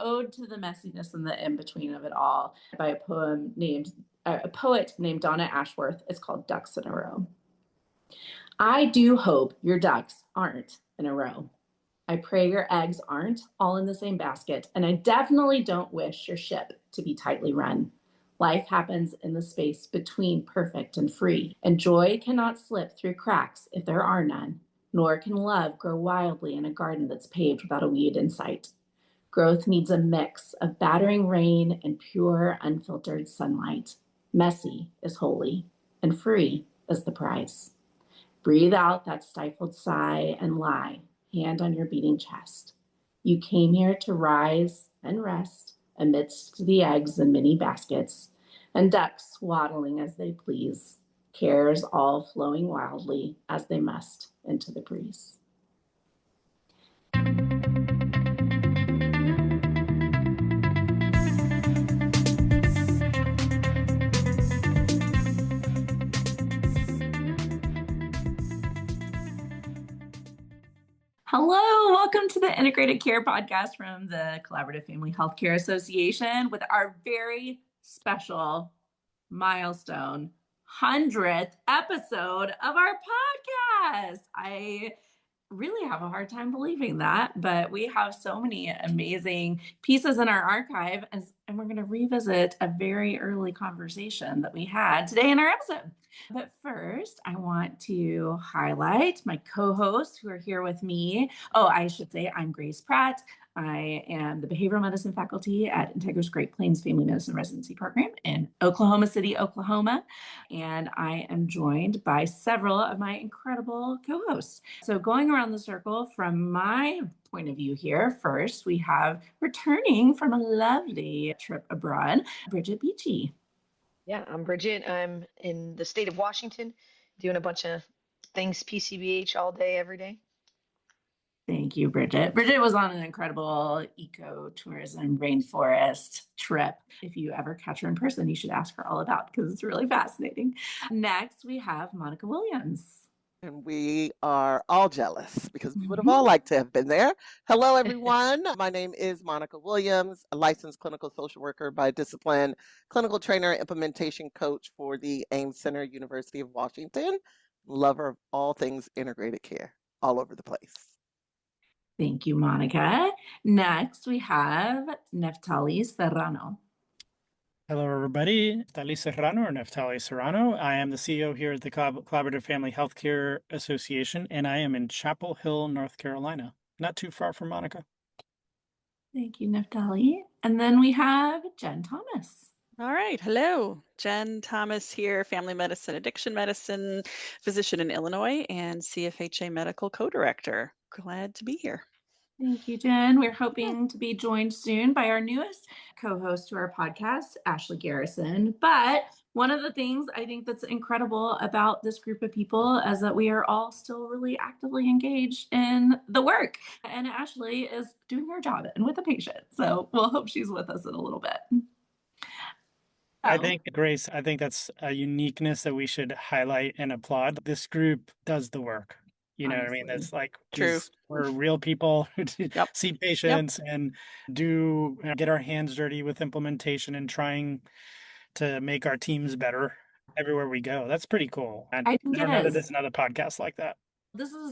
ode to the messiness and the in-between of it all by a poet named Donna Ashworth. It's called Ducks in a Row. I do hope your ducks aren't in a row. I pray your eggs aren't all in the same basket, and I definitely don't wish your ship to be tightly run. Life happens in the space between perfect and free, and joy cannot slip through cracks if there are none, nor can love grow wildly in a garden that's paved without a weed in sight. Growth needs a mix of battering rain and pure, unfiltered sunlight. Messy is holy, and free is the prize. Breathe out that stifled sigh and lie, hand on your beating chest. You came here to rise and rest amidst the eggs in many baskets, and ducks waddling as they please, cares all flowing wildly as they must into the breeze. Hello, welcome to the Integrated Care Podcast from the Collaborative Family Healthcare Association with our very special milestone 100th episode of our podcast. I really have a hard time believing that, but we have so many amazing pieces in our archive, and we're going to revisit a very early conversation that we had today in our episode. But first, I want to highlight my co-hosts who are here with me. Oh, I should say I'm Grace Pratt. I am the behavioral medicine faculty at Integra's Great Plains Family Medicine Residency Program in Oklahoma City, Oklahoma. And I am joined by several of my incredible co-hosts. So going around the circle from my point of view here, first, we have returning from a lovely trip abroad, Bridget Beachy. Yeah, I'm Bridget. I'm in the state of Washington doing a bunch of things PCBH all day, every day. Thank you, Bridget. Bridget was on an incredible ecotourism rainforest trip. If you ever catch her in person, you should ask her all about it because it's really fascinating. Next, we have Monica Williams. And we are all jealous because we would have all liked to have been there. Hello, everyone. My name is Monica Williams, a licensed clinical social worker by discipline, clinical trainer, implementation coach for the Ames Center, University of Washington, lover of all things integrated care all over the place. Thank you, Monica. Next, we have Neftali Serrano. Hello, everybody. Neftali Serrano or Neftali Serrano. I am the CEO here at the Collaborative Family Healthcare Association, and I am in Chapel Hill, North Carolina, not too far from Monica. Thank you, Neftali. And then we have Jen Thomas. All right. Hello. Jen Thomas here, family medicine, addiction medicine, physician in Illinois, and CFHA medical co-director. Glad to be here. Thank you, Jen. We're hoping to be joined soon by our newest co-host to our podcast, Ashley Garrison. But one of the things I think that's incredible about this group of people is that we are all still really actively engaged in the work. And Ashley is doing her job and with a patient. So we'll hope she's with us in a little bit. I think, Grace, that's a uniqueness that we should highlight and applaud. This group does the work. You know what I mean? That's like, true. We're real people who see patients and get our hands dirty with implementation and trying to make our teams better everywhere we go. That's pretty cool. I don't know that there's another podcast like that.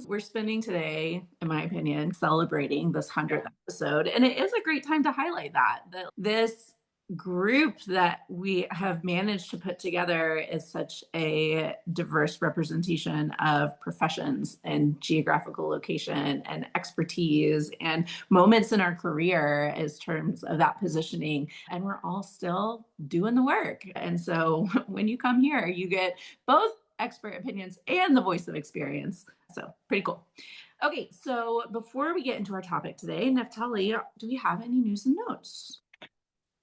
We're spending today, in my opinion, celebrating this 100th episode. And it is a great time to highlight that this group that we have managed to put together is such a diverse representation of professions and geographical location and expertise and moments in our career as terms of that positioning. And we're all still doing the work. And so when you come here, you get both expert opinions and the voice of experience. So pretty cool. Okay, so before we get into our topic today, Neftali, do we have any news and notes?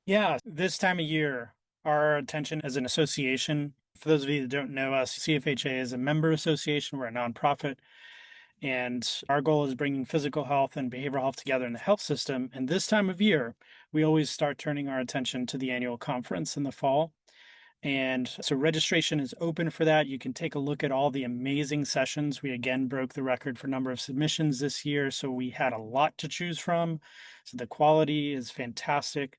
Yeah, this time of year, our attention as an association, for those of you that don't know us, CFHA is a member association. We're a nonprofit, and our goal is bringing physical health and behavioral health together in the health system. And this time of year, we always start turning our attention to the annual conference in the fall. And so registration is open for that. You can take a look at all the amazing sessions. We again broke the record for number of submissions this year, so we had a lot to choose from. So the quality is fantastic.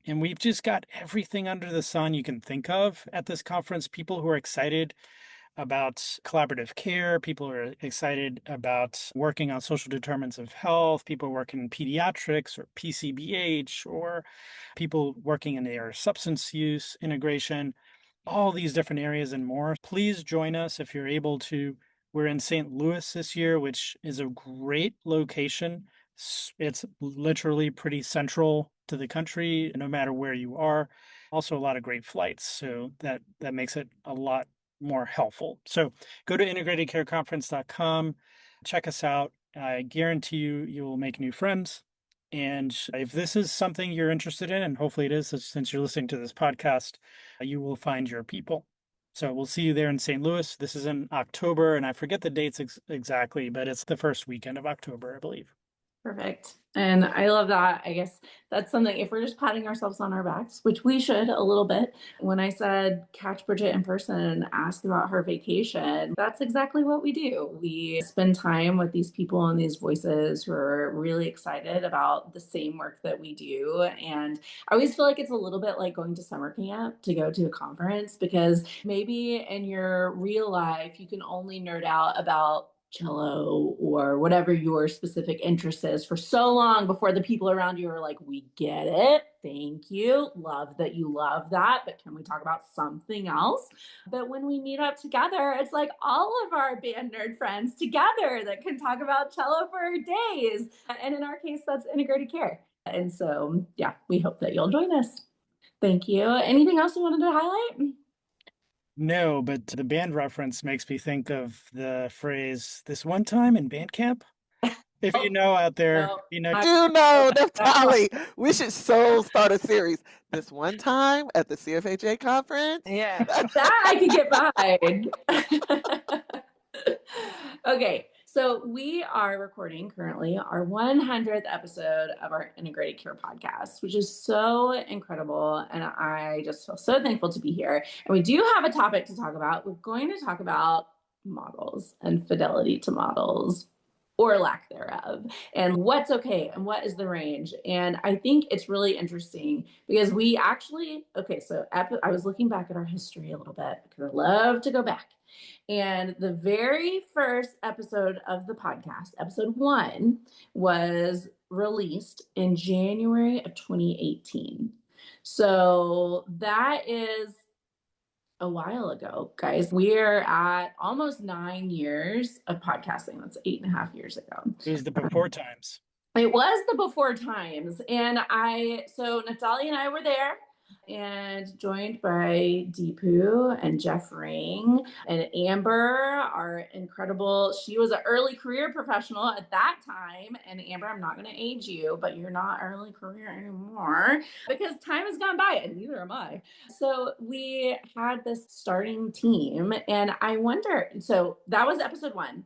And we've just got everything under the sun you can think of at this conference. People who are excited about collaborative care, people who are excited about working on social determinants of health, people working in pediatrics or PCBH, or people working in their substance use integration, all these different areas and more. Please join us if you're able to. We're in St. Louis this year, which is a great location. It's literally pretty central to the country, no matter where you are. Also, a lot of great flights, so that makes it a lot more helpful. So go to integratedcareconference.com, check us out. I guarantee you will make new friends. And if this is something you're interested in, and hopefully it is, since you're listening to this podcast, you will find your people. So we'll see you there in St. Louis. This is in October, and I forget the dates exactly, but it's the first weekend of October, I believe. Perfect. And I love that. I guess that's something, if we're just patting ourselves on our backs, which we should a little bit. When I said catch Bridget in person and ask about her vacation, that's exactly what we do. We spend time with these people and these voices who are really excited about the same work that we do. And I always feel like it's a little bit like going to summer camp to go to a conference, because maybe in your real life, you can only nerd out about cello or whatever your specific interest is for so long before the people around you are like, we get it. Thank you. Love that you love that. But can we talk about something else? But when we meet up together, it's like all of our band nerd friends together that can talk about cello for days. And in our case, that's integrated care. And so, yeah, we hope that you'll join us. Thank you. Anything else you wanted to highlight? No, but the band reference makes me think of the phrase, this one time in band camp. If you know out there, you know. I do know, Neftali. We should start a series. This one time at the CFHA conference. Yeah. That I could get behind. Okay, so we are recording currently our 100th episode of our Integrated Care podcast, which is so incredible. And I just feel so thankful to be here. And we do have a topic to talk about. We're going to talk about models and fidelity to models, or lack thereof, and what's okay and what is the range. And I think it's really interesting because we actually, so I was looking back at our history a little bit because I love to go back. And the very first episode of the podcast, episode 1, was released in January of 2018. So that is a while ago, guys. We're at almost 9 years of podcasting. That's 8.5 years ago. It was the before times. It was the before times. And so Neftali and I were there, and joined by Deepu and Jeff Ring and Amber, our incredible, she was an early career professional at that time. And Amber, I'm not going to age you, but you're not early career anymore because time has gone by, and neither am I. So we had this starting team, and I wonder, so that was episode 1.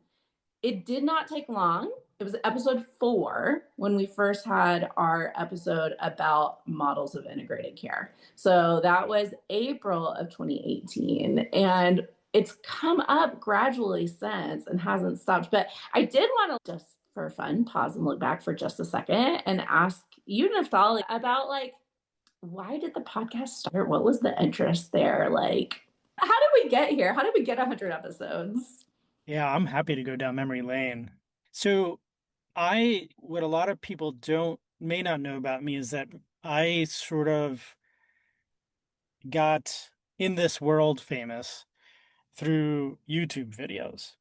It did not take long. It was episode 4 when we first had our episode about models of integrated care. So that was April of 2018. And it's come up gradually since and hasn't stopped. But I did want to, just for fun, pause and look back for just a second and ask you, Neftali, about why did the podcast start? What was the interest there? How did we get here? How did we get 100 episodes? Yeah, I'm happy to go down memory lane. So what a lot of people may not know about me is that I sort of got in this world famous through YouTube videos.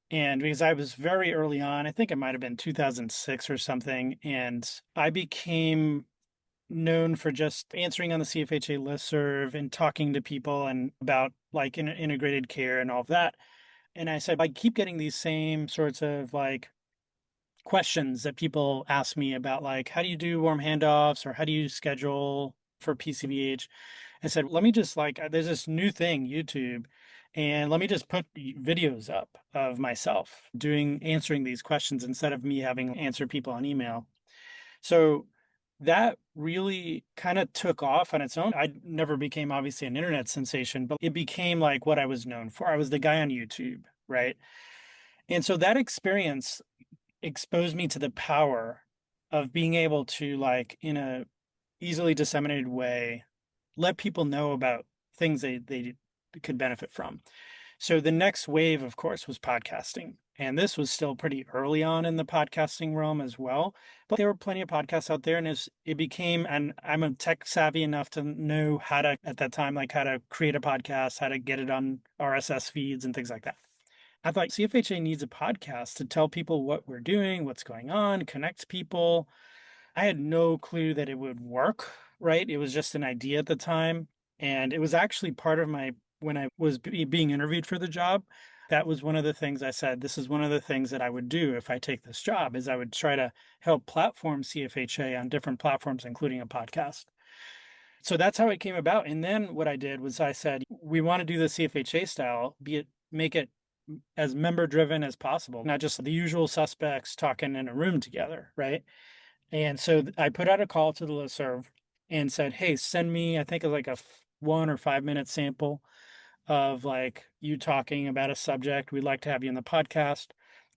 And because I was very early on, I think it might have been 2006 or something, and I became known for just answering on the CFHA listserv and talking to people and about integrated care and all of that. And I said, I keep getting these same sorts of questions that people ask me about, how do you do warm handoffs, or how do you schedule for PCBH? I said, let me just there's this new thing, YouTube, and let me just put videos up of myself answering these questions instead of me having answered people on email. So that really kind of took off on its own. I never became obviously an internet sensation, but it became like what I was known for. I was the guy on YouTube, right? And so that experience exposed me to the power of being able to, like, in a easily disseminated way, let people know about things they could benefit from. So the next wave, of course, was podcasting. And this was still pretty early on in the podcasting realm as well. But there were plenty of podcasts out there. And it became, and I'm a tech savvy enough to know how to, at that time, like how to create a podcast, how to get it on RSS feeds and things like that. I thought CFHA needs a podcast to tell people what we're doing, what's going on, connect people. I had no clue that it would work, right? It was just an idea at the time. And it was actually part of when I was being interviewed for the job, that was one of the things I said, this is one of the things that I would do if I take this job, is I would try to help platform CFHA on different platforms, including a podcast. So that's how it came about. And then what I did was I said, we want to do the CFHA style, make it as member driven as possible, not just the usual suspects talking in a room together, right? And so I put out a call to the listserv and said, hey, send me, I think, like a 1 or 5 minute sample of like you talking about a subject. We'd like to have you on the podcast.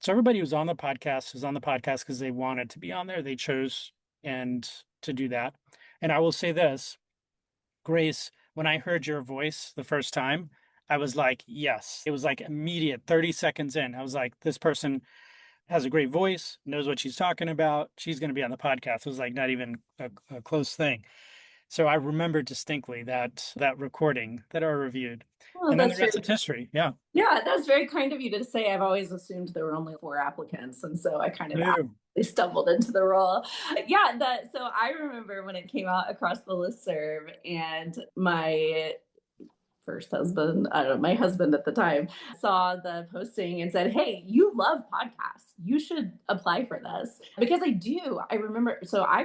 So everybody who's on the podcast is on the podcast because they wanted to be on there. They chose and to do that. And I will say this, Grace, when I heard your voice the first time, I was like, yes. It was like immediate, 30 seconds in. I was like, this person has a great voice, knows what she's talking about. She's going to be on the podcast. It was like not even a close thing. So I remember distinctly that recording that I reviewed. Well, And then the that's rest is history. Yeah. Yeah, that's very kind of you to say. I've always assumed there were only 4 applicants, and so I kind of No. stumbled into the role. Yeah, so I remember when it came out across the listserv, and my first husband, I don't know, my husband at the time, saw the posting and said, hey, you love podcasts. You should apply for this. Because I do. I remember, so I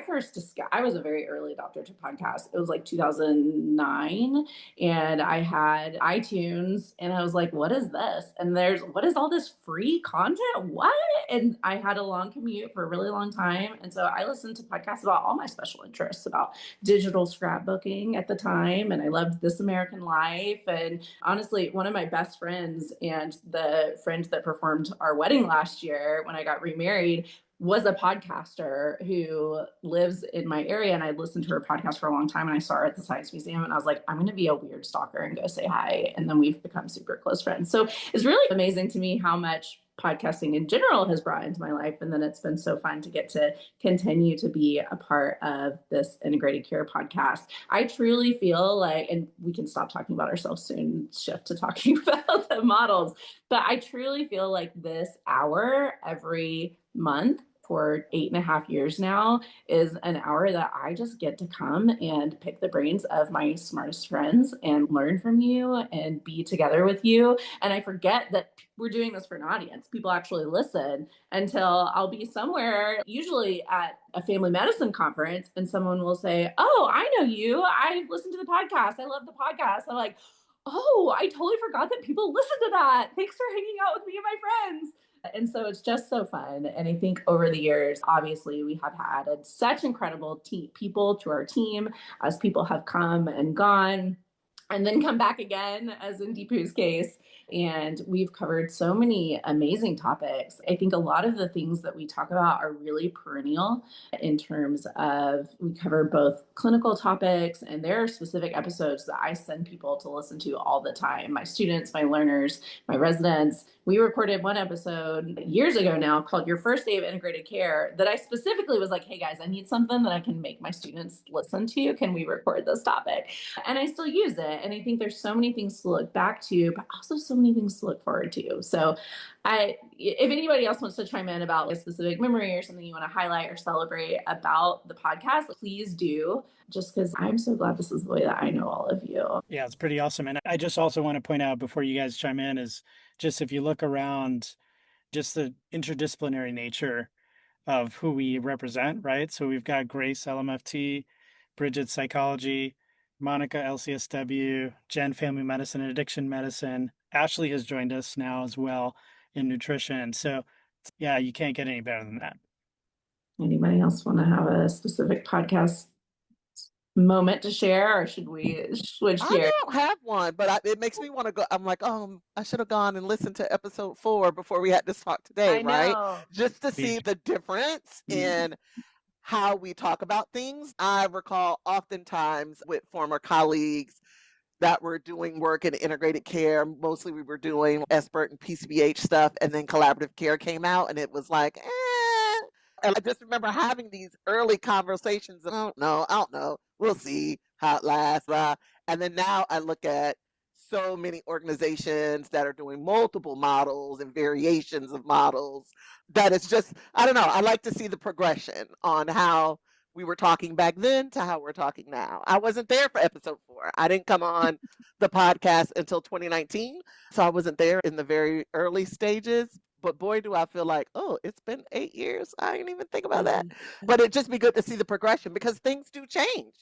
was a very early adopter to podcasts. It was like 2009, and I had iTunes, and I was like, what is this? And what is all this free content? What? And I had a long commute for a really long time. And so I listened to podcasts about all my special interests, about digital scrapbooking at the time. And I loved This American Life. And honestly, one of my best friends and the friend that performed our wedding last year when I got remarried was a podcaster who lives in my area. And I listened to her podcast for a long time. And I saw her at the Science Museum. And I was like, I'm going to be a weird stalker and go say hi. And then we've become super close friends. So it's really amazing to me how much podcasting in general has brought into my life. And then it's been so fun to get to continue to be a part of this integrated care podcast. I truly feel like, and we can stop talking about ourselves soon, shift to talking about the models, but I truly feel like this hour every month for 8.5 years now is an hour that I just get to come and pick the brains of my smartest friends and learn from you and be together with you. And I forget that we're doing this for an audience. People actually listen until I'll be somewhere, usually at a family medicine conference, and someone will say, oh, I know you. I listened to the podcast. I love the podcast. I'm like, oh, I totally forgot that people listen to that. Thanks for hanging out with me and my friends. And so it's just so fun. And I think over the years, obviously, we have added such incredible people to our team as people have come and gone and then come back again, as in Deepu's case. And we've covered so many amazing topics. I think a lot of the things that we talk about are really perennial in terms of we cover both clinical topics, and there are specific episodes that I send people to listen to all the time. My students, my learners, my residents. We recorded one episode years ago now called Your First Day of Integrated Care that I specifically was like, hey guys, I need something that I can make my students listen to. Can we record this topic? And I still use it. And I think there's so many things to look back to, but also so many things to look forward to. So if anybody else wants to chime in about a specific memory or something you want to highlight or celebrate about the podcast, please do, just because I'm so glad this is the way that I know all of you. Yeah, it's pretty awesome. And I just also want to point out before you guys chime in is just if you look around, just the interdisciplinary nature of who we represent, right? So we've got Grace, LMFT, Bridget, Psychology, Monica, LCSW, Jen, Family Medicine and Addiction Medicine. Ashley has joined us now as well in nutrition. So yeah, you can't get any better than that. Anybody else want to have a specific podcast moment to share, or should we switch I gears? don't have one, but it makes me want to go. I'm like, oh, I should have gone and listened to episode 4 before we had this talk today, I right? know. Just to see the difference in how we talk about things. I recall oftentimes with former colleagues that were doing work in integrated care. Mostly we were doing expert and PCBH stuff, and then collaborative care came out, and it was like, eh. And I just remember having these early conversations. I don't know. We'll see how it lasts. Blah. And then now I look at so many organizations that are doing multiple models and variations of models that it's just, I don't know. I like to see the progression on how we were talking back then to how we're talking now. I wasn't there for episode 4. I didn't come on the podcast until 2019. So I wasn't there in the very early stages. But boy, do I feel like, oh, it's been 8 years. I didn't even think about that. But it'd just be good to see the progression because things do change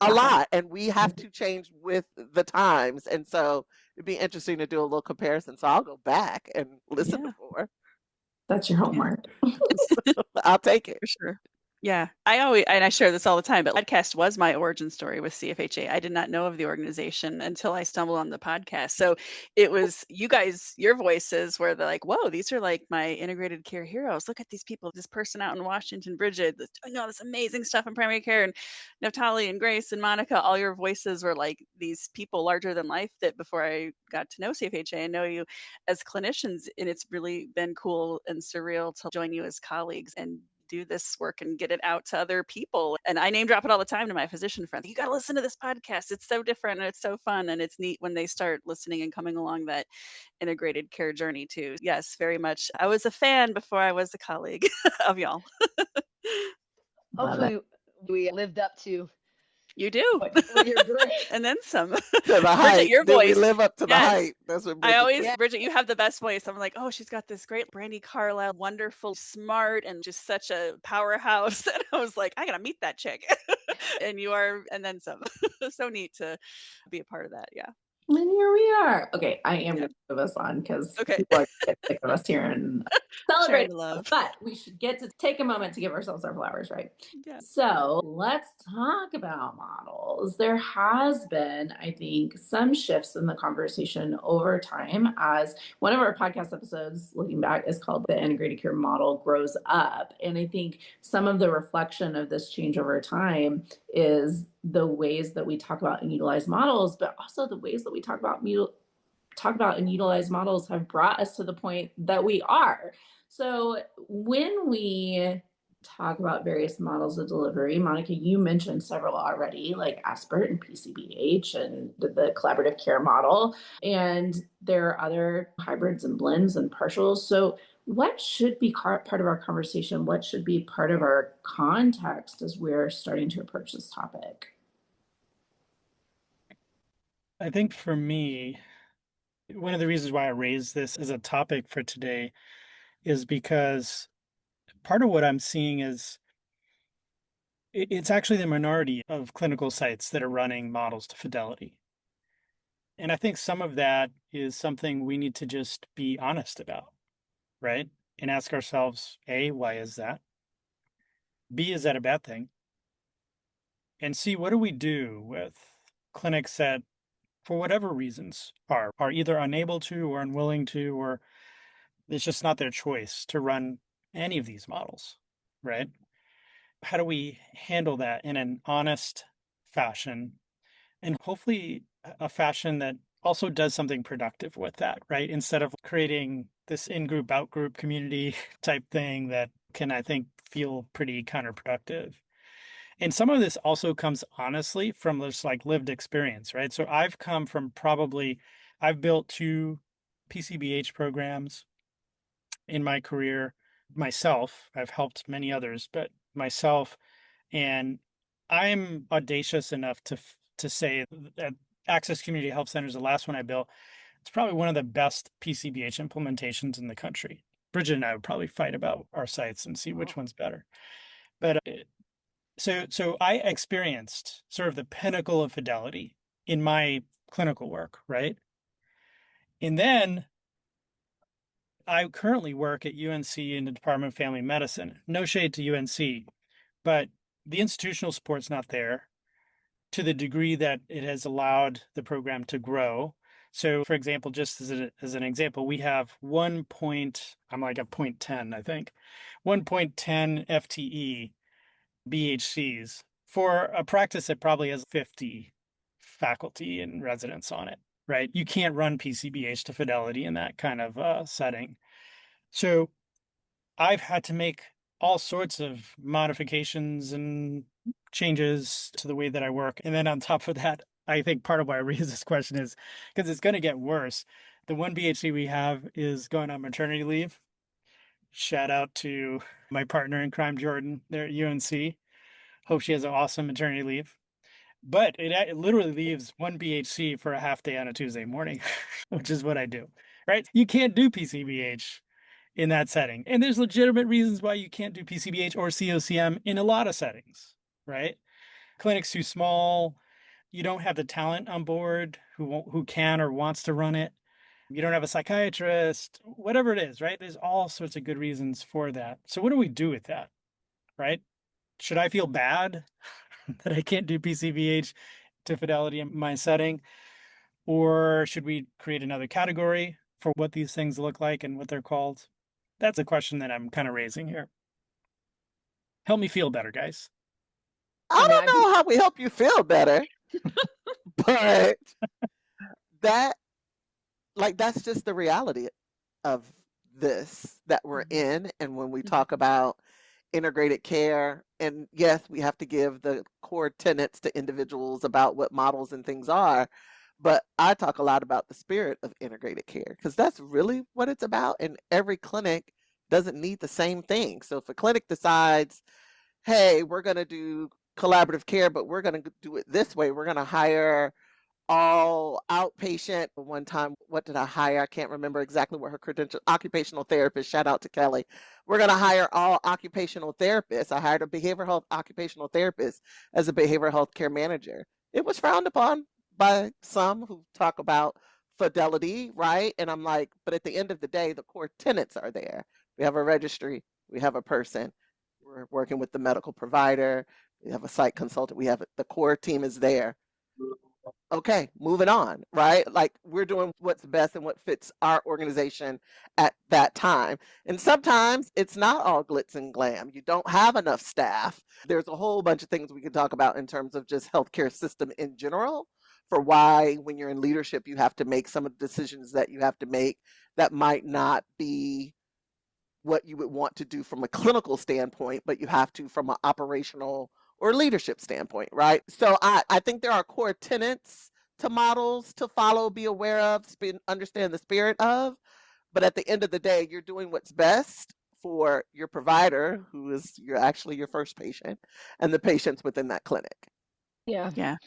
a lot and we have to change with the times. And so it'd be interesting to do a little comparison. So I'll go back and listen to 4. That's your homework. I'll take it. For sure. Yeah, I share this all the time, but podcast was my origin story with CFHA. I did not know of the organization until I stumbled on the podcast. So it was you guys, your voices were like, whoa, these are like my integrated care heroes. Look at these people, this person out in Washington, Bridget, doing all this amazing stuff in primary care, and Neftali and Grace and Monica, all your voices were like these people larger than life that before I got to know CFHA and know you as clinicians. And it's really been cool and surreal to join you as colleagues and do this work and get it out to other people. And I name drop it all the time to my physician friends. You got to listen to this podcast. It's so different and it's so fun. And it's neat when they start listening and coming along that integrated care journey too. Yes, very much. I was a fan before I was a colleague of y'all. Hopefully we lived up to You do. what you're great. And then some. To the Bridget, hype. your Did we voice. live up to the Yes. hype? That's what I Bridget always, said. Bridget, you have the best voice. I'm like, oh, she's got this great Brandy Carlisle, wonderful, smart, and just such a powerhouse. And I was like, I gotta meet that chick. And you are, and then some. So neat to be a part of that. Yeah. And here we are. Okay, I am going to move us on because people are going to get sick of us here and celebrate love. But we should get to take a moment to give ourselves our flowers, right? Yeah. So let's talk about models. There has been, I think, some shifts in the conversation over time as one of our podcast episodes, looking back, is called The Integrated Care Model Grows Up. And I think some of the reflection of this change over time is the ways that we talk about and utilize models, but also the ways that we talk about and utilize models have brought us to the point that we are. So when we talk about various models of delivery, Monica, you mentioned several already, like Aspert and PCBH and the collaborative care model, and there are other hybrids and blends and partials. So what should be part of our conversation? What should be part of our context as we're starting to approach this topic? I think for me, one of the reasons why I raised this as a topic for today is because part of what I'm seeing is it's actually the minority of clinical sites that are running models to Fidelity. And I think some of that is something we need to just be honest about, right? And ask ourselves, A, why is that? B, is that a bad thing? And C, what do we do with clinics that, for whatever reasons, are either unable to or unwilling to, or it's just not their choice to run any of these models, right? How do we handle that in an honest fashion, and hopefully a fashion that also does something productive with that, right? Instead of creating this in-group, out-group community type thing that can, I think, feel pretty counterproductive. And some of this also comes honestly from this like lived experience, right? So I've built 2 PCBH programs in my career myself. I've helped many others, but myself, and I'm audacious enough to say that Access Community Health Center is the last one I built. It's probably one of the best PCBH implementations in the country. Bridget and I would probably fight about our sites and see which one's better. But so I experienced sort of the pinnacle of fidelity in my clinical work, right? And then I currently work at UNC in the Department of Family Medicine. No shade to UNC, but the institutional support's not there to the degree that it has allowed the program to grow. So, for example, just as an example, we have I'm like a 0.10, I think, 1.10 FTE BHCs for a practice that probably has 50 faculty and residents on it, right? You can't run PCBH to Fidelity in that kind of setting. So I've had to make all sorts of modifications and changes to the way that I work. And then on top of that, I think part of why I raise this question is because it's going to get worse. The one BHC we have is going on maternity leave. Shout out to my partner in crime, Jordan, there at UNC. Hope she has an awesome maternity leave. But it literally leaves one BHC for a half day on a Tuesday morning, which is what I do, right? You can't do PCBH in that setting. And there's legitimate reasons why you can't do PCBH or COCM in a lot of settings, right? Clinic's too small. You don't have the talent on board who can or wants to run it. You don't have a psychiatrist, whatever it is, right? There's all sorts of good reasons for that. So what do we do with that, right? Should I feel bad that I can't do PCBH to Fidelity in my setting? Or should we create another category for what these things look like and what they're called? That's a question that I'm kind of raising here. Help me feel better, guys. I don't know how we help you feel better, but that's just the reality of this that we're in. And when we talk about integrated care, and yes, we have to give the core tenets to individuals about what models and things are, but I talk a lot about the spirit of integrated care because that's really what it's about. And every clinic doesn't need the same thing. So if a clinic decides, hey, we're going to do collaborative care, but we're going to do it this way, we're going to hire all outpatient. One time, what did I hire? I can't remember exactly what her credential, occupational therapist, shout out to Kelly. We're going to hire all occupational therapists. I hired a behavioral health occupational therapist as a behavioral health care manager. It was frowned upon by some who talk about fidelity, right? And I'm like, but at the end of the day, the core tenets are there. We have a registry, we have a person, we're working with the medical provider, we have a site consultant, we have the core team is there. Okay, moving on, right? Like we're doing what's best and what fits our organization at that time. And sometimes it's not all glitz and glam. You don't have enough staff. There's a whole bunch of things we can talk about in terms of just healthcare system in general for why when you're in leadership you have to make some of the decisions that you have to make that might not be what you would want to do from a clinical standpoint, but you have to from an operational or leadership standpoint, right? So I think there are core tenets to models to follow, be aware of, understand the spirit of, but at the end of the day, you're doing what's best for your provider, who is actually your first patient, and the patients within that clinic. Yeah. Yeah.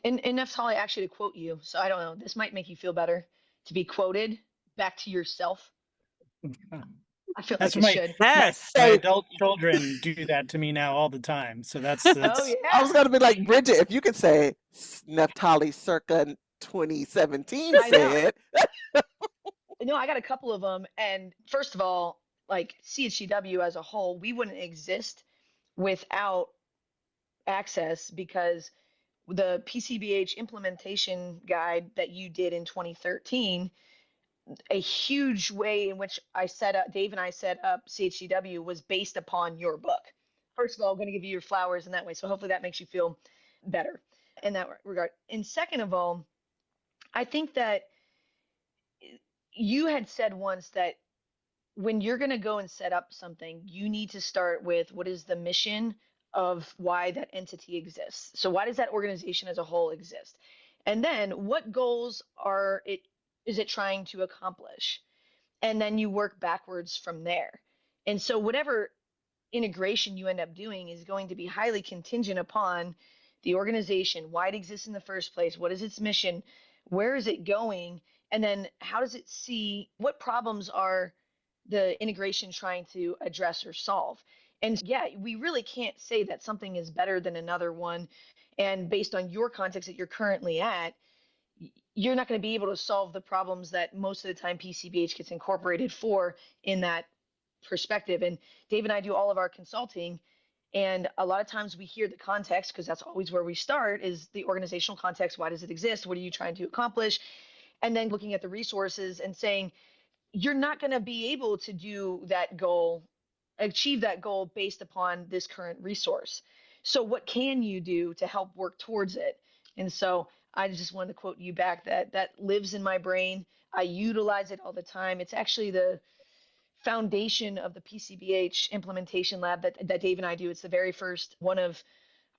And Neftali, actually, to quote you, so I don't know, this might make you feel better to be quoted back to yourself. I feel That's like it should. Yes. my adult children do that to me now all the time. So that's Oh, yeah. I was going to be like, Bridget, if you could say Neftali circa 2017 I know. said. No, I got a couple of them. And first of all, like CHCW as a whole, we wouldn't exist without access because the PCBH implementation guide that you did in 2013, a huge way in which Dave and I set up CHCW was based upon your book. First of all, I'm going to give you your flowers in that way. So hopefully that makes you feel better in that regard. And second of all, I think that you had said once that when you're going to go and set up something, you need to start with what is the mission of why that entity exists. So why does that organization as a whole exist? And then what goals is it trying to accomplish? And then you work backwards from there. And so whatever integration you end up doing is going to be highly contingent upon the organization, why it exists in the first place, what is its mission, where is it going, and then how does it see what problems are the integration trying to address or solve. And yeah, we really can't say that something is better than another one. And based on your context that you're currently at, you're not going to be able to solve the problems that most of the time PCBH gets incorporated for in that perspective. And Dave and I do all of our consulting. And a lot of times we hear the context, because that's always where we start, is the organizational context. Why does it exist? What are you trying to accomplish? And then looking at the resources and saying, you're not going to be able to do that goal, achieve that goal based upon this current resource. So what can you do to help work towards it? And so I just wanted to quote you back, that lives in my brain. I utilize it all the time. It's actually the foundation of the PCBH implementation lab that Dave and I do. It's the very first one of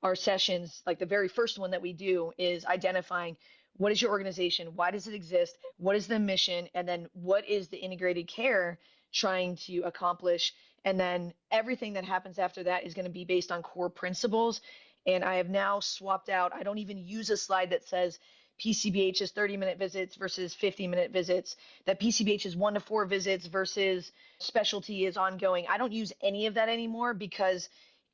our sessions. Like the very first one that we do is identifying, what is your organization? Why does it exist? What is the mission? And then what is the integrated care trying to accomplish? And then everything that happens after that is going to be based on core principles. And I have now swapped out, I don't even use a slide that says PCBH is 30-minute visits versus 50-minute visits, that PCBH is 1 to 4 visits versus specialty is ongoing. I don't use any of that anymore, because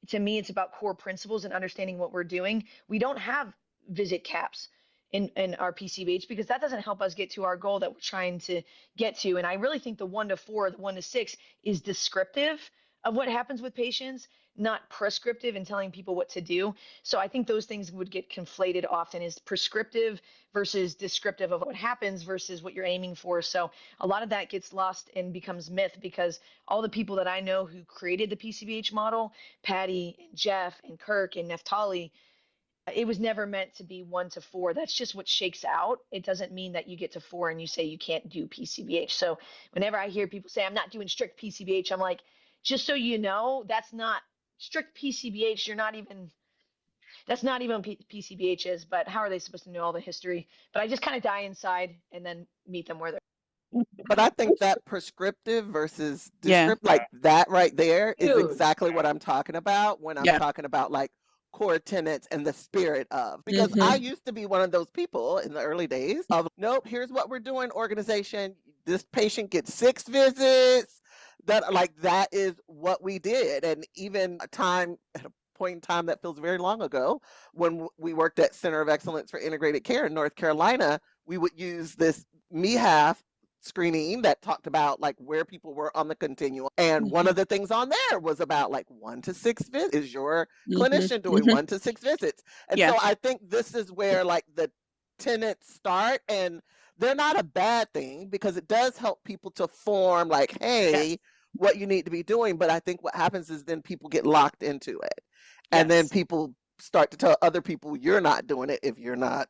to me, it's about core principles and understanding what we're doing. We don't have visit caps in our PCBH, because that doesn't help us get to our goal that we're trying to get to. And I really think the 1 to 4, the 1 to 6 is descriptive of what happens with patients, not prescriptive and telling people what to do. So I think those things would get conflated often, is prescriptive versus descriptive of what happens versus what you're aiming for. So a lot of that gets lost and becomes myth, because all the people that I know who created the PCBH model, Patty and Jeff and Kirk and Neftali, it was never meant to be 1 to 4. That's just what shakes out. It doesn't mean that you get to 4 and you say you can't do PCBH. So whenever I hear people say, I'm not doing strict PCBH, I'm like, just so you know, that's not strict PCBH. That's not even what PCBH is, but how are they supposed to know all the history? But I just kind of die inside and then meet them where they're. But I think that prescriptive versus descriptive, like that right there, is exactly what I'm talking about when I'm talking about like core tenets and the spirit of, because I used to be one of those people in the early days of, nope, here's what we're doing, organization. This patient gets 6 visits. That is what we did. And even at a point in time that feels very long ago, when we worked at Center of Excellence for Integrated Care in North Carolina, we would use this MEHAF screening that talked about like where people were on the continuum. And one of the things on there was about like 1 to 6 visits. Is your clinician doing 1 to 6 visits? And so I think this is where like the tenets start, and they're not a bad thing, because it does help people to form like, hey, what you need to be doing. But I think what happens is then people get locked into it. And then people start to tell other people, you're not doing it if you're not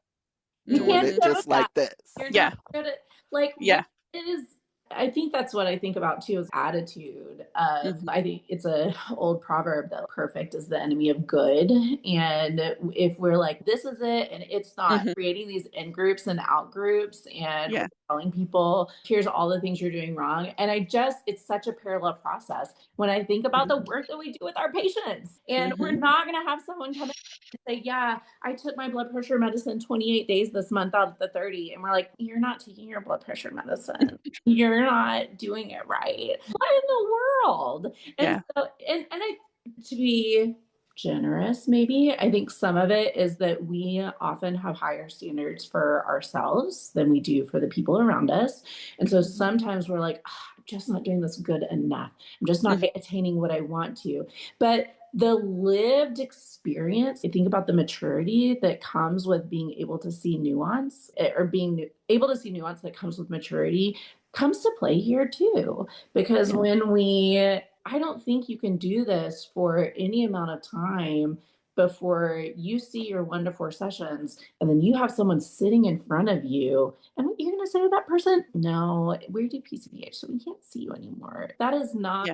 doing it just like this. You're not good at, like, it is. I think that's what I think about too, is attitude of, I think it's a old proverb that perfect is the enemy of good. And if we're like, this is it, and it's not, creating these in groups and out groups and telling people, here's all the things you're doing wrong. And it's such a parallel process when I think about the work that we do with our patients. And we're not going to have someone come in and say, yeah, I took my blood pressure medicine 28 days this month out of the 30. And we're like, you're not taking your blood pressure medicine. You're not doing it right. What in the world? And so, and I, to be generous, maybe, I think some of it is that we often have higher standards for ourselves than we do for the people around us. And so sometimes we're like, I'm just not doing this good enough. I'm just not attaining what I want to. But the lived experience, I think about the maturity that comes with being able to see nuance, or being able to see nuance that comes with maturity, comes to play here too. Because I don't think you can do this for any amount of time before you see your 1 to 4 sessions, and then you have someone sitting in front of you, and what you're going to say to that person, no, we do PCBH, so we can't see you anymore. That is not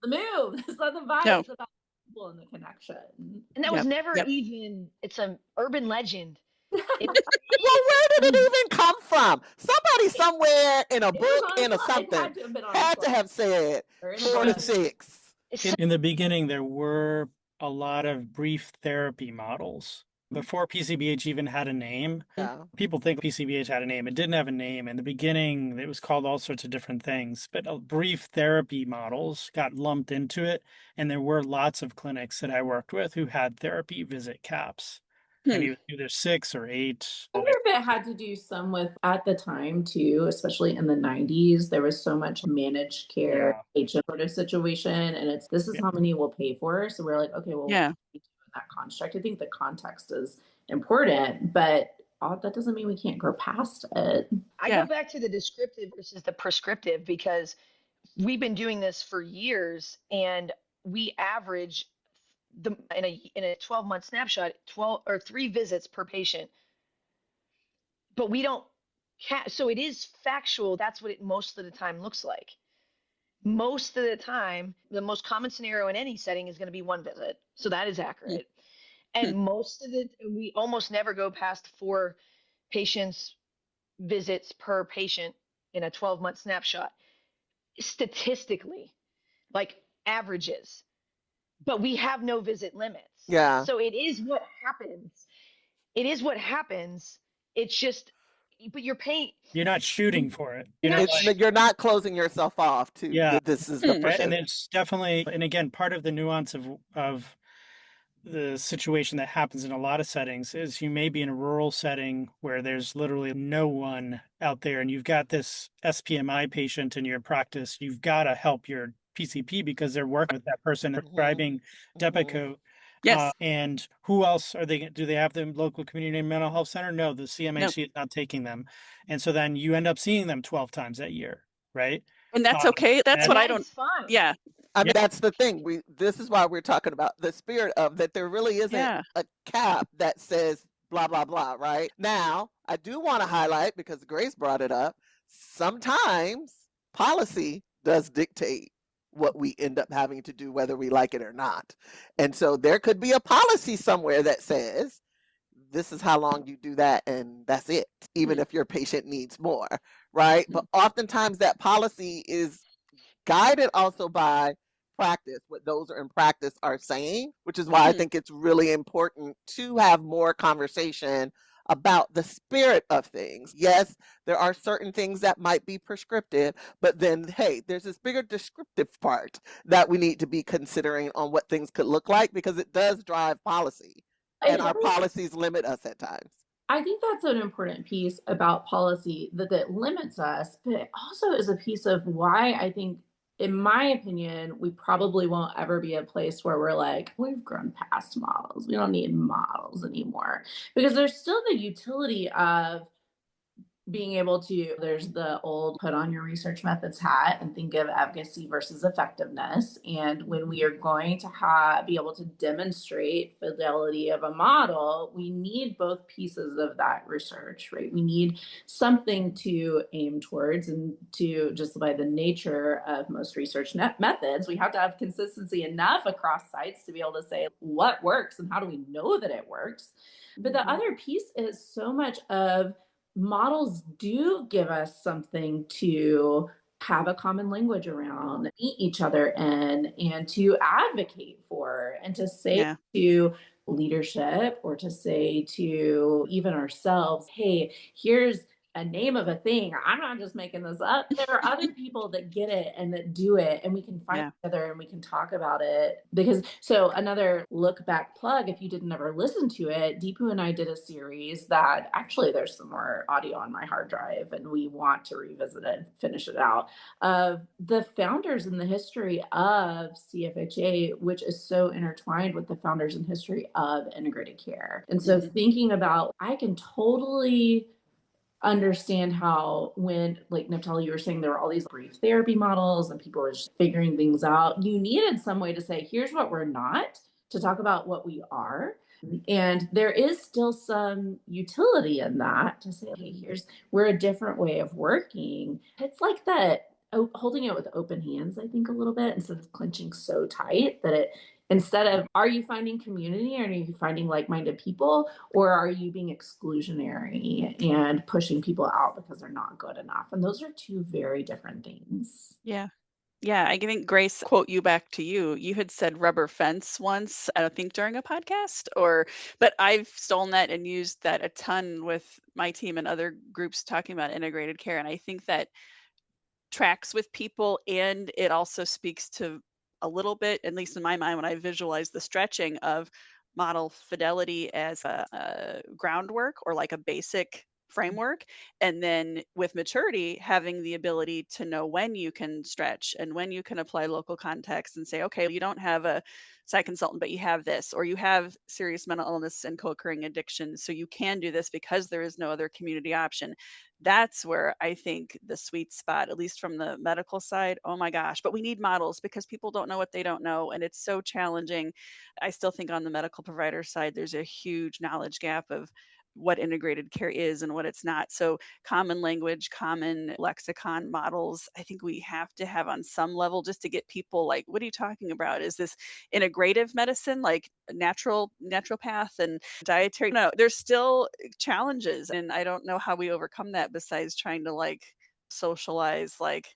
the move. That's not the vibe. No. It's about people and the connection. And that was never even, it's an urban legend. Well, where did it even come from? Somebody somewhere in a book, in a something, had to have said 4 to 6. In the beginning, there were a lot of brief therapy models. Before PCBH even had a name, people think PCBH had a name. It didn't have a name. In the beginning, it was called all sorts of different things. But brief therapy models got lumped into it. And there were lots of clinics that I worked with who had therapy visit caps. and he was either 6 or 8. I wonder if it had to do some with, at the time too, especially in the 90s, there was so much managed care agent sort of situation, and this is how many we'll pay for. So we're like, okay, well, Yeah. in that construct, I think the context is important, but that doesn't mean we can't grow past it. I go back to the descriptive versus the prescriptive, because we've been doing this for years, and we average in a 12-month snapshot 12 or 3 visits per patient, but we don't so it is factual. That's what it most of the time looks like. Most of the time, the most common scenario in any setting is going to be 1 visit, so that is accurate. And we almost never go past 4 patients visits per patient in a 12-month snapshot, statistically, like averages. But we have no visit limits. Yeah. So it is what happens. It's just, but you're paying. You're not shooting for it. You're not closing yourself off to this is the percent. And it's definitely, and again, part of the nuance of the situation that happens in a lot of settings is you may be in a rural setting where there's literally no one out there, and you've got this SPMI patient in your practice. You've got to help your PCP because they're working with that person prescribing Depakote. Yes. And who else are they? Do they have the local community mental health center? No, the CMHC is not taking them. And so then you end up seeing them 12 times that year, right? And that's okay. That's what I don't. Fine. Yeah. I mean, that's the thing. This is why we're talking about the spirit of that. There really isn't a cap that says blah, blah, blah, right? Now, I do want to highlight, because Grace brought it up, sometimes policy does dictate what we end up having to do, whether we like it or not. And so there could be a policy somewhere that says, this is how long you do that, and that's it, even if your patient needs more, right? But oftentimes that policy is guided also by practice, what those are in practice are saying, which is why I think it's really important to have more conversation about the spirit of things. Yes, there are certain things that might be prescriptive, but then, hey, there's this bigger descriptive part that we need to be considering on what things could look like, because it does drive policy, and our policies limit us at times. I think that's an important piece about policy that limits us, but it also is a piece of why I think, in my opinion, we probably won't ever be a place where we're like, we've grown past models. We don't need models anymore, because there's still the utility of being able to, there's the old put on your research methods hat and think of efficacy versus effectiveness. And when we are going to be able to demonstrate fidelity of a model, we need both pieces of that research, right? We need something to aim towards, and to, just by the nature of most research methods, we have to have consistency enough across sites to be able to say what works and how do we know that it works. But the other piece is so much of models do give us something to have a common language around, meet each other in, and to advocate for, and to say to leadership, or to say to even ourselves, hey, here's a name of a thing. I'm not just making this up. There are other people that get it and that do it, and we can find each other and we can talk about it. Because, so another look back plug, if you didn't ever listen to it, Deepu and I did a series that actually there's some more audio on my hard drive, and we want to revisit it, finish it out, of the founders and the history of CFHA, which is so intertwined with the founders and history of integrated care. And so thinking about, I can totally understand how, when, like Neftali, you were saying, there were all these brief therapy models and people were just figuring things out. You needed some way to say, here's what we're not, to talk about what we are. And there is still some utility in that, to say, okay, we're a different way of working. It's like that, holding it with open hands, I think, a little bit, instead of clenching so tight that it, instead of, are you finding community, or are you finding like-minded people, or are you being exclusionary and pushing people out because they're not good enough? And those are two very different things. Yeah. Yeah, I think, Grace, quote you back to you. You had said rubber fence once, I don't think during a podcast, but I've stolen that and used that a ton with my team and other groups talking about integrated care. And I think that tracks with people, and it also speaks to a little bit, at least in my mind, when I visualize the stretching of model Fidelity as a groundwork or like a basic framework, and then with maturity having the ability to know when you can stretch and when you can apply local context and say, okay, you don't have a psych consultant, but you have this, or you have serious mental illness and co-occurring addiction, so you can do this because there is no other community option. That's where I think the sweet spot, at least from the medical side, oh my gosh, but we need models because people don't know what they don't know, and it's so challenging. I still think on the medical provider side, there's a huge knowledge gap of what integrated care is and what it's not. So common language, common lexicon models, I think we have to have on some level just to get people like, what are you talking about? Is this integrative medicine, like naturopath and dietary? No, there's still challenges. And I don't know how we overcome that besides trying to like socialize, like,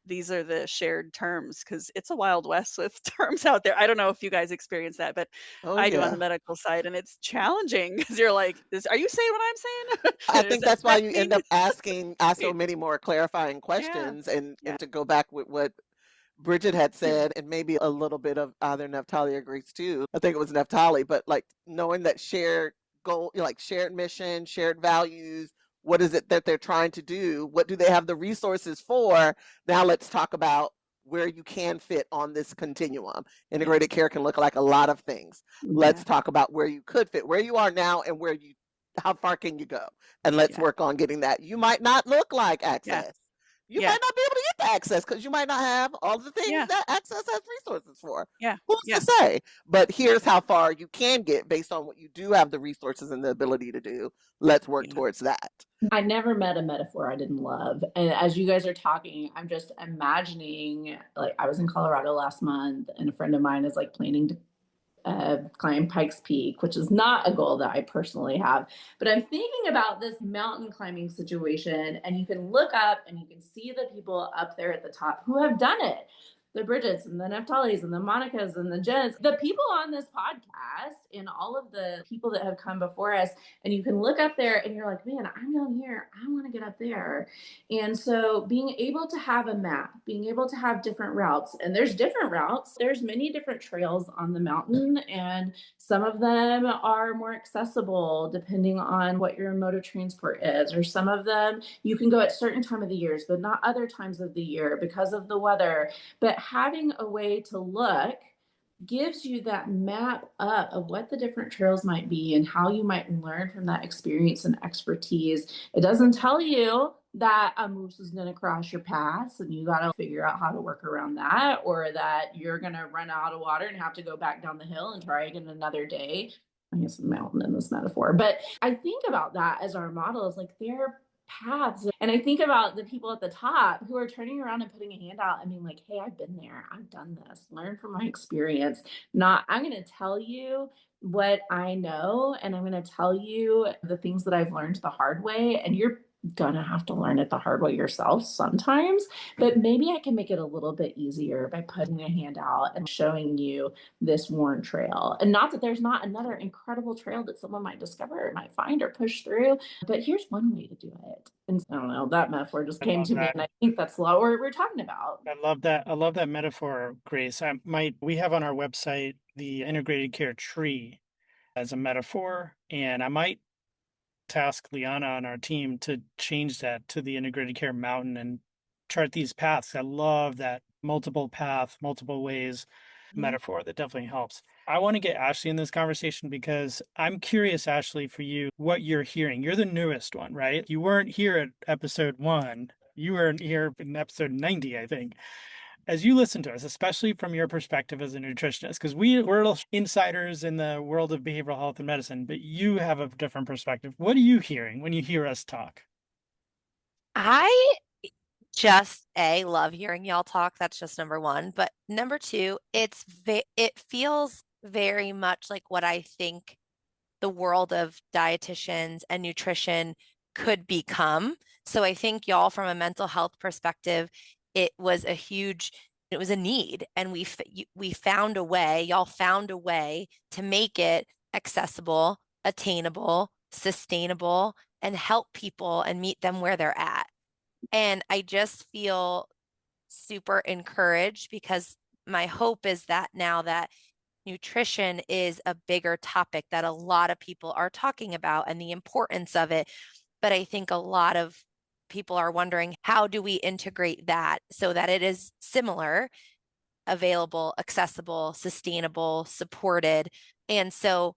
these are the shared terms, because it's a wild west with terms out there. I don't know if you guys experience that, but Oh I do on the yeah. medical side, and it's challenging because you're like, are you saying what I'm saying? I Does think that's why that you mean end up asking so many more clarifying yeah, questions, and yeah, to go back with what Bridget had said, and maybe a little bit of either Neftali or Grace too. I think it was Neftali, but like knowing that shared goal, like shared mission, shared values. What is it that they're trying to do? What do they have the resources for? Now let's talk about where you can fit on this continuum. yeah, Integrated care can look like a lot of things. yeah, Let's talk about where you could fit, where you are now, and how far can you go? And let's yeah, work on getting that. You might not look like yeah, access. You yeah, might not be able to get the access because you might not have all the things yeah, that access has resources for. yeah, Who's yeah, to say? But here's how far you can get based on what you do have the resources and the ability to do. Let's work yeah, towards that. I never met a metaphor I didn't love. And as you guys are talking, I'm just imagining, like, I was in Colorado last month and a friend of mine is like planning to climb Pikes Peak, which is not a goal that I personally have. But I'm thinking about this mountain climbing situation, and you can look up and you can see the people up there at the top who have done it. The Bridgets and the Neftalis and the Monicas and the Jens, the people on this podcast and all of the people that have come before us. And you can look up there and you're like, man, I'm down here. I want to get up there. And so being able to have a map, being able to have different routes, and there's different routes, there's many different trails on the mountain, and some of them are more accessible depending on what your mode of transport is, or some of them you can go at certain time of the years, but not other times of the year because of the weather. But having a way to look gives you that map up of what the different trails might be and how you might learn from that experience and expertise. It doesn't tell you that a moose is going to cross your path and you got to figure out how to work around that, or that you're going to run out of water and have to go back down the hill and try again another day. I guess a mountain in this metaphor, but I think about that as our model is like they're paths. And I think about the people at the top who are turning around and putting a hand out and being like, hey, I've been there, I've done this, learn from my experience. Not, I'm going to tell you what I know, and I'm going to tell you the things that I've learned the hard way. And you're gonna have to learn it the hard way yourself sometimes, but maybe I can make it a little bit easier by putting a hand out and showing you this worn trail. And not that there's not another incredible trail that someone might discover or might find or push through, but here's one way to do it. And I don't know, that metaphor just came to me, and I think that's what we're talking about. I love that. I love that metaphor, Grace. We have on our website the integrated care tree as a metaphor, and I might task Liana on our team to change that to the integrated care mountain and chart these paths. I love that multiple path, multiple ways metaphor. That definitely helps. I want to get Ashley in this conversation because I'm curious, Ashley, for you, what you're hearing. You're the newest one, right? You weren't here at episode 1. You were here in episode 90, I think. As you listen to us, especially from your perspective as a nutritionist, because we're insiders in the world of behavioral health and medicine, but you have a different perspective. What are you hearing when you hear us talk? I just love hearing y'all talk. That's just number one. But number two, it feels very much like what I think the world of dietitians and nutrition could become. So I think y'all, from a mental health perspective, it was a need, and we found a way, y'all found a way to make it accessible, attainable, sustainable, and help people and meet them where they're at. And I just feel super encouraged because my hope is that now that nutrition is a bigger topic that a lot of people are talking about and the importance of it. But I think a lot of people are wondering, how do we integrate that so that it is similar, available, accessible, sustainable, supported? And so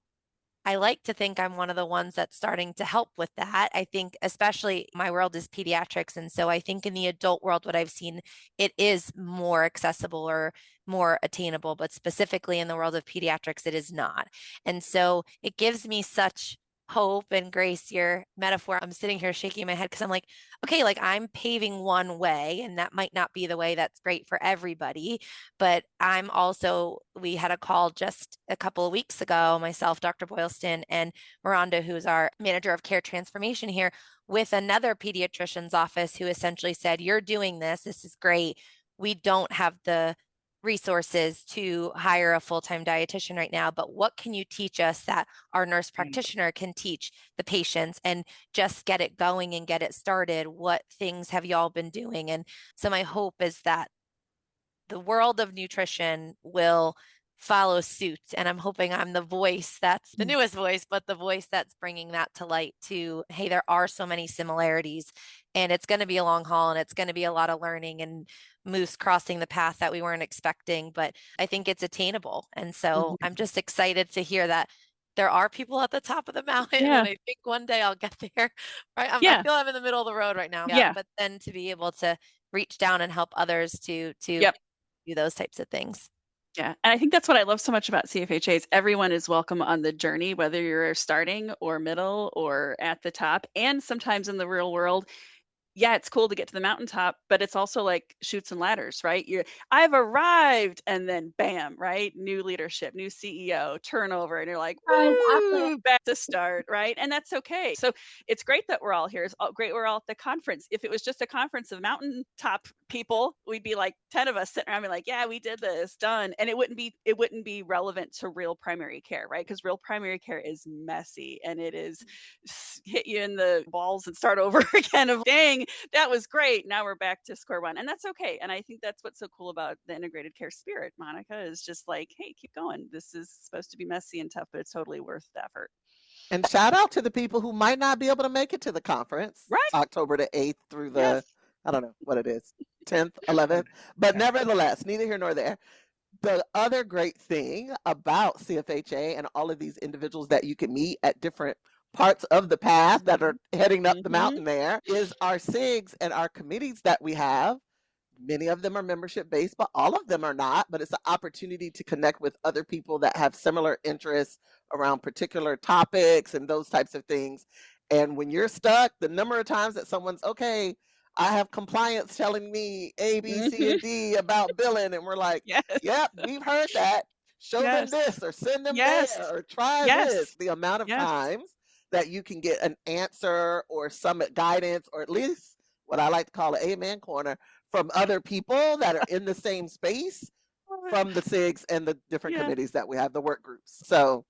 I like to think I'm one of the ones that's starting to help with that. I think, especially my world is pediatrics. And so I think in the adult world, what I've seen, it is more accessible or more attainable, but specifically in the world of pediatrics, it is not. And so it gives me such hope. And Grace, your metaphor, I'm sitting here shaking my head because I'm like, okay, like I'm paving one way, and that might not be the way that's great for everybody. But I'm also, we had a call just a couple of weeks ago, myself, Dr. Boylston, and Miranda, who's our manager of care transformation here, with another pediatrician's office who essentially said, you're doing this. This is great. We don't have the resources to hire a full-time dietitian right now, but what can you teach us that our nurse practitioner can teach the patients, and just get it going and get it started? What things have y'all been doing? And so my hope is that the world of nutrition will follow suit. And I'm hoping I'm the voice that's the newest voice, but the voice that's bringing that to light to, hey, there are so many similarities, and it's going to be a long haul, and it's going to be a lot of learning and moose crossing the path that we weren't expecting, but I think it's attainable. And so I'm just excited to hear that there are people at the top of the mountain, Yeah. and I think one day I'll get there. Right? I Yeah. feel I'm in the middle of the road right now. Yeah. But then to be able to reach down and help others to Yep. do those types of things. Yeah. And I think that's what I love so much about CFHA is everyone is welcome on the journey, whether you're starting or middle or at the top. And sometimes in the real world, yeah, it's cool to get to the mountaintop, but it's also like chutes and ladders, right? I've arrived, and then bam, right? New leadership, new CEO, turnover, and you're like, woo, back to start, right? And that's okay. So it's great that we're all here. It's great we're all at the conference. If it was just a conference of mountaintop people, we'd be like 10 of us sitting around, be like, yeah, we did this, done, and it wouldn't be relevant to real primary care, right? Because real primary care is messy, and it is hit you in the balls and start over again of dang, that was great. Now we're back to square one. And that's okay. And I think that's what's so cool about the integrated care spirit, Monica, is just like, hey, keep going. This is supposed to be messy and tough, but it's totally worth the effort. And shout out to the people who might not be able to make it to the conference, right? October the 8th through the, I don't know what it is, 10th, 11th. But nevertheless, neither here nor there. The other great thing about CFHA and all of these individuals that you can meet at different parts of the path that are heading up the mountain there is our SIGs and our committees that we have. Many of them are membership based, but all of them are not. But it's an opportunity to connect with other people that have similar interests around particular topics and those types of things. And when you're stuck, the number of times that someone's, okay, I have compliance telling me A, B, C, and D about billing, and we're like, yep, we've heard that. Show them this, or send them there, or try this. The amount of times that you can get an answer or some guidance, or at least what I like to call an amen corner, from other people that are in the same space, from the SIGs and the different committees that we have, the work groups. So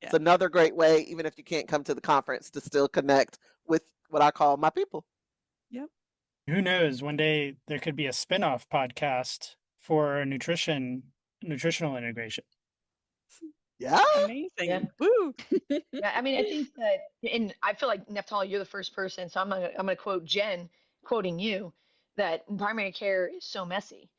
it's another great way, even if you can't come to the conference, to still connect with what I call my people. Yep. Who knows? One day there could be a spin-off podcast for nutritional integration. Yeah. Amazing. Yeah. Woo. Yeah, I mean, I think that, and I feel like Neftali, you're the first person, so I'm gonna quote Jen, quoting you, that primary care is so messy.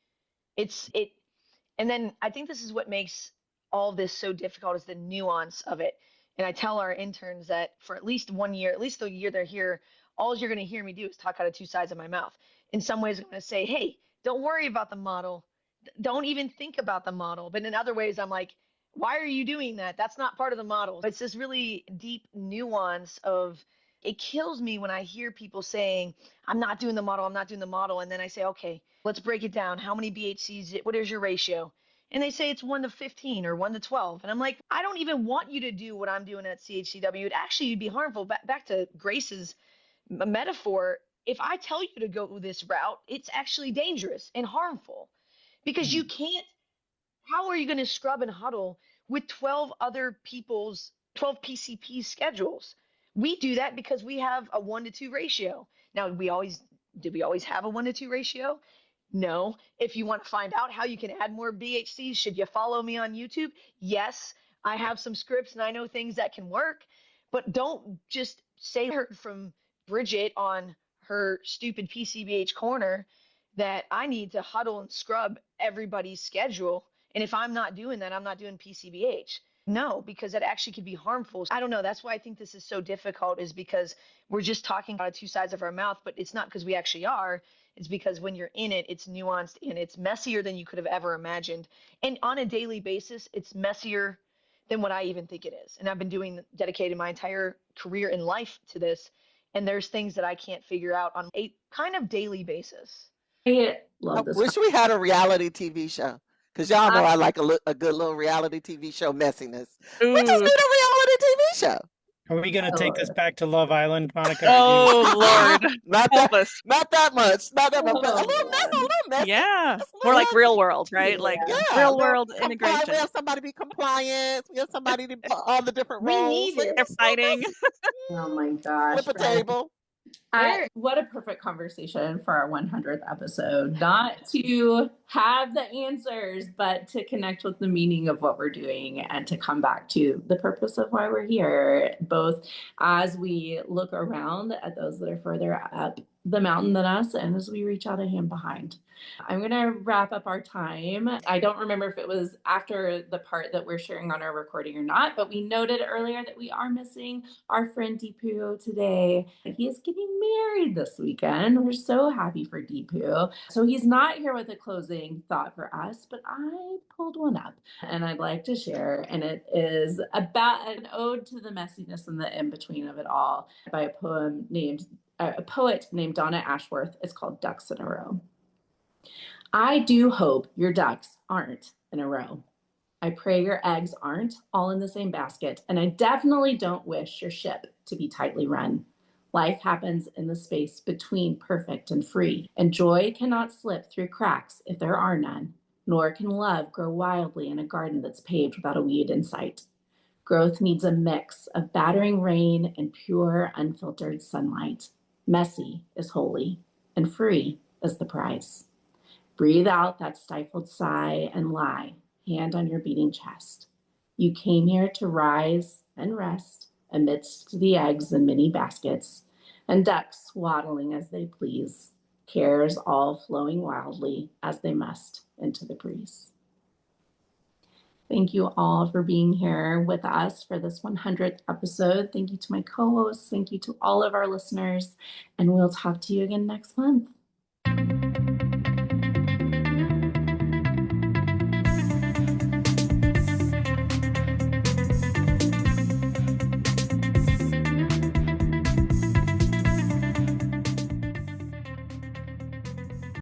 And then I think this is what makes all this so difficult, is the nuance of it. And I tell our interns that for at least 1 year, at least the year they're here, all you're going to hear me do is talk out of two sides of my mouth. In some ways, I'm going to say, hey, don't worry about the model. Don't even think about the model. But in other ways, I'm like, why are you doing that? That's not part of the model. It's this really deep nuance of, it kills me when I hear people saying, I'm not doing the model, I'm not doing the model. And then I say, okay, let's break it down. How many BHCs, what is your ratio? And they say it's 1 to 15 or 1 to 12. And I'm like, I don't even want you to do what I'm doing at CHCW. It actually would be harmful. Back to Grace's metaphor, if I tell you to go this route, it's actually dangerous and harmful, because you can't, how are you going to scrub and huddle with 12 other people's 12 PCP schedules? We do that because we have a 1 to 2 ratio. Now, did we always have a 1 to 2 ratio? No. If you want to find out how you can add more BHCs, should you follow me on YouTube? Yes. I have some scripts and I know things that can work, but don't just say heard from Bridget on her stupid PCBH corner that I need to huddle and scrub everybody's schedule. And if I'm not doing that, I'm not doing PCBH. No, because that actually could be harmful. I don't know. That's why I think this is so difficult, is because we're just talking out of two sides of our mouth, but it's not because we actually are. It's because when you're in it, it's nuanced and it's messier than you could have ever imagined. And on a daily basis, it's messier than what I even think it is. And I've been dedicated my entire career in life to this. And there's things that I can't figure out on a kind of daily basis. I I love this. wish we had a reality TV show, because y'all know I like a good little reality TV show messiness. We just Ooh. need a reality TV show. Are we going to take this back to Love Island, Monica? Oh, Lord. Not Help that, us. not that much, not that much, but a Oh, little mess, a man. little messy. Yeah. Just a More little like real messy. world, right? Like Yeah. Yeah, real they'll world comply. integration. We have somebody be compliant. We have somebody to put all the different We roles. need it. They're fighting. Oh my gosh. Flip a table. What a perfect conversation for our 100th episode. Not to have the answers, but to connect with the meaning of what we're doing and to come back to the purpose of why we're here, both as we look around at those that are further up the mountain than us and as we reach out a hand behind. I'm going to wrap up our time. I don't remember if it was after the part that we're sharing on our recording or not, but we noted earlier that we are missing our friend Deepu today. He is getting married this weekend. We're so happy for Deepu. So he's not here with a closing thought for us, but I pulled one up and I'd like to share. And it is about an ode to the messiness and the in-between of it all by a poet named Donna Ashworth. It's called Ducks in a Row. I do hope your ducks aren't in a row. I pray your eggs aren't all in the same basket, and I definitely don't wish your ship to be tightly run. Life happens in the space between perfect and free, and joy cannot slip through cracks if there are none, nor can love grow wildly in a garden that's paved without a weed in sight. Growth needs a mix of battering rain and pure, unfiltered sunlight. Messy is holy, and free is the prize. Breathe out that stifled sigh and lie, hand on your beating chest. You came here to rise and rest amidst the eggs in many baskets, and ducks waddling as they please, cares all flowing wildly as they must into the breeze. Thank you all for being here with us for this 100th episode. Thank you to my co-hosts. Thank you to all of our listeners, and we'll talk to you again next month.